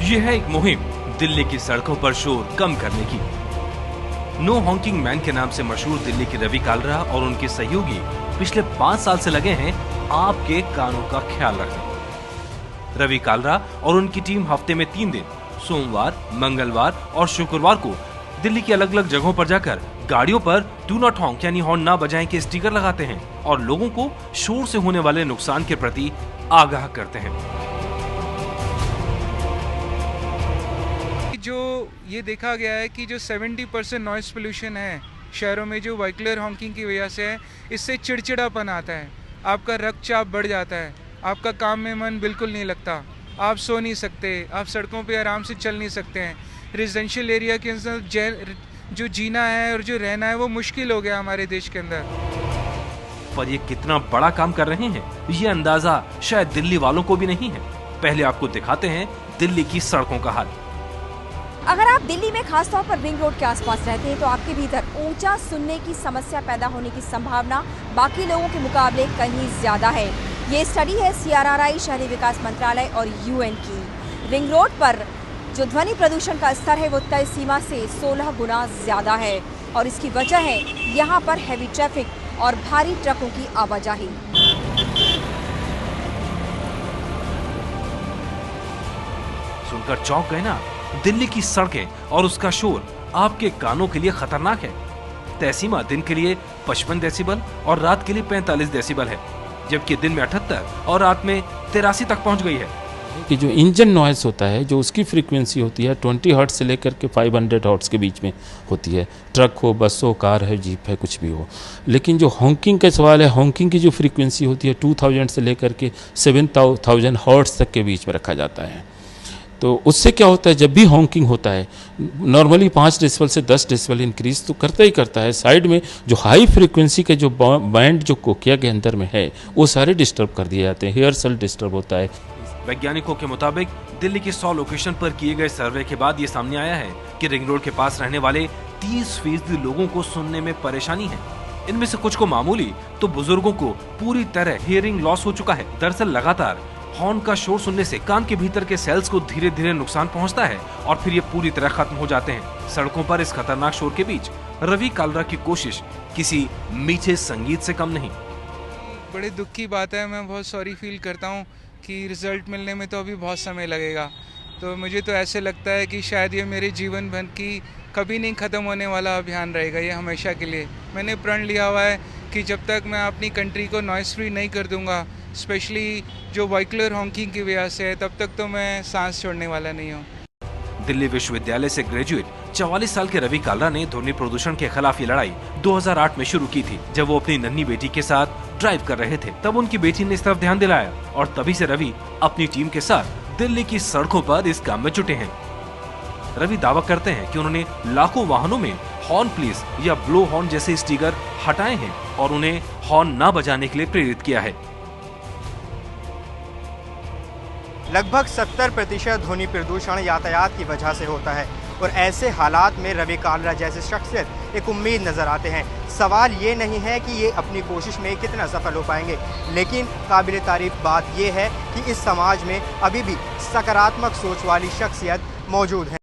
ये है एक मुहिम दिल्ली की सड़कों पर शोर कम करने की। नो हॉकिंग मैन के नाम से मशहूर दिल्ली के रवि कालरा और उनके सहयोगी पिछले 5 साल से लगे हैं आपके कानों का ख्याल रखने। रवि कालरा और उनकी टीम हफ्ते में 3 दिन सोमवार, मंगलवार और शुक्रवार को दिल्ली की अलग अलग जगहों पर जाकर गाड़ियों पर डू नॉट हॉन्क यानी हॉर्न ना बजाएं के स्टिकर लगाते हैं और लोगों को शोर से होने वाले नुकसान के प्रति आगाह करते हैं। जो ये देखा गया है कि जो 70% नॉइस पोल्यूशन है शहरों में, जो व्हीकलर हॉकिंग की वजह से है, इससे चिड़चिड़ापन आता है, आपका रक्तचाप बढ़ जाता है, आपका काम में मन बिल्कुल नहीं लगता, आप सो नहीं सकते, आप सड़कों पे आराम से चल नहीं सकते हैं। रेजिडेंशियल एरिया के अंदर जो जीना है और जो रहना है वो मुश्किल हो गया हमारे देश के अंदर। पर ये कितना बड़ा काम कर रहे हैं ये अंदाजा शायद दिल्ली वालों को भी नहीं है। पहले आपको दिखाते हैं दिल्ली की सड़कों का हाल। अगर आप दिल्ली में खासतौर पर रिंग रोड के आसपास रहते हैं तो आपके भीतर ऊंचा सुनने की समस्या पैदा होने की संभावना बाकी लोगों के मुकाबले कहीं ज्यादा है। ये स्टडी है CRRI शहरी विकास मंत्रालय और UN की। रिंग रोड पर जो ध्वनि प्रदूषण का स्तर है वो तय सीमा से 16 गुना ज्यादा है और इसकी वजह है यहाँ पर हैवी ट्रैफिक और भारी ट्रकों की आवाजाही। सुनकर चौंक गए ना? दिल्ली की सड़कें और उसका शोर आपके कानों के लिए खतरनाक है। तय सीमा दिन के लिए 55 डेसिबल और रात के लिए 45 डेसिबल है, जबकि दिन में 78 और रात में 83 तक पहुंच गई है। कि जो इंजन नॉइस होता है, जो उसकी फ्रीक्वेंसी होती है 20 हर्ट्ज से लेकर के 500 हर्ट्ज के बीच में होती है। ट्रक हो, बस हो, कार है, जीप है, कुछ भी हो। लेकिन जो हॉकिंग का सवाल है, हॉकिंग की जो फ्रीक्वेंसी होती है 2000 से लेकर के 7000 हर्ट्ज तक के बीच में रखा जाता है। तो उससे क्या होता है, जब भी हॉकिंग होता है नॉर्मली 5 डेसिबल से 10 डेसिबल इंक्रीज तो करता ही करता है। साइड में जो हाई फ्रीक्वेंसी के जो बैंड जो कोकिया के अंदर में है वो सारे डिस्टर्ब कर दिए जाते हैं, हेयर सेल डिस्टर्ब होता है। वैज्ञानिकों के मुताबिक दिल्ली की 100 लोकेशन पर किए गए सर्वे के बाद ये सामने आया है कि रिंग रोड के पास रहने वाले 30% लोगों को सुनने में परेशानी है। इनमें से कुछ को मामूली तो बुजुर्गों को पूरी तरह हियरिंग लॉस हो चुका है। दरअसल लगातार हॉर्न का शोर सुनने से कान के भीतर के सेल्स को धीरे धीरे नुकसान पहुंचता है और फिर ये पूरी तरह खत्म हो जाते हैं। सड़कों पर इस खतरनाक शोर के बीच रवि कालरा की कोशिश किसी मीठे संगीत से कम नहीं। बड़े दुख की बात है, मैं बहुत सॉरी फील करता हूँ कि रिजल्ट मिलने में तो अभी बहुत समय लगेगा। तो मुझे तो ऐसे लगता है कि शायद ये मेरे जीवन भर की कभी नहीं ख़त्म होने वाला अभियान रहेगा, ये हमेशा के लिए। मैंने प्रण लिया हुआ है कि जब तक मैं अपनी कंट्री को नॉइस फ्री नहीं कर दूंगा, स्पेशली जो व्हीकलर हॉकिंग की वजह से है, तब तक तो मैं सांस छोड़ने वाला नहीं हूँ। दिल्ली विश्वविद्यालय से ग्रेजुएट 44 साल के रवि कालरा ने ध्वनि प्रदूषण के खिलाफ ये लड़ाई 2008 में शुरू की थी, जब वो अपनी नन्ही बेटी के साथ ड्राइव कर रहे थे। तब उनकी बेटी ने इस तरफ ध्यान दिलाया और तभी से रवि अपनी टीम के साथ दिल्ली की सड़कों पर इस काम में जुटे हैं। रवि दावा करते हैं कि उन्होंने लाखों वाहनों में हॉर्न प्लीज या ब्लो हॉर्न जैसे स्टिकर हटाए हैं और उन्हें हॉर्न न बजाने के लिए प्रेरित किया है। लगभग 70% ध्वनि प्रदूषण यातायात की वजह से होता है और ऐसे हालात में रवि कालरा जैसे शख्सियत एक उम्मीद नजर आते हैं। सवाल ये नहीं है कि ये अपनी कोशिश में कितना सफल हो पाएंगे, लेकिन काबिल तारीफ बात ये है कि इस समाज में अभी भी सकारात्मक सोच वाली शख्सियत मौजूद है।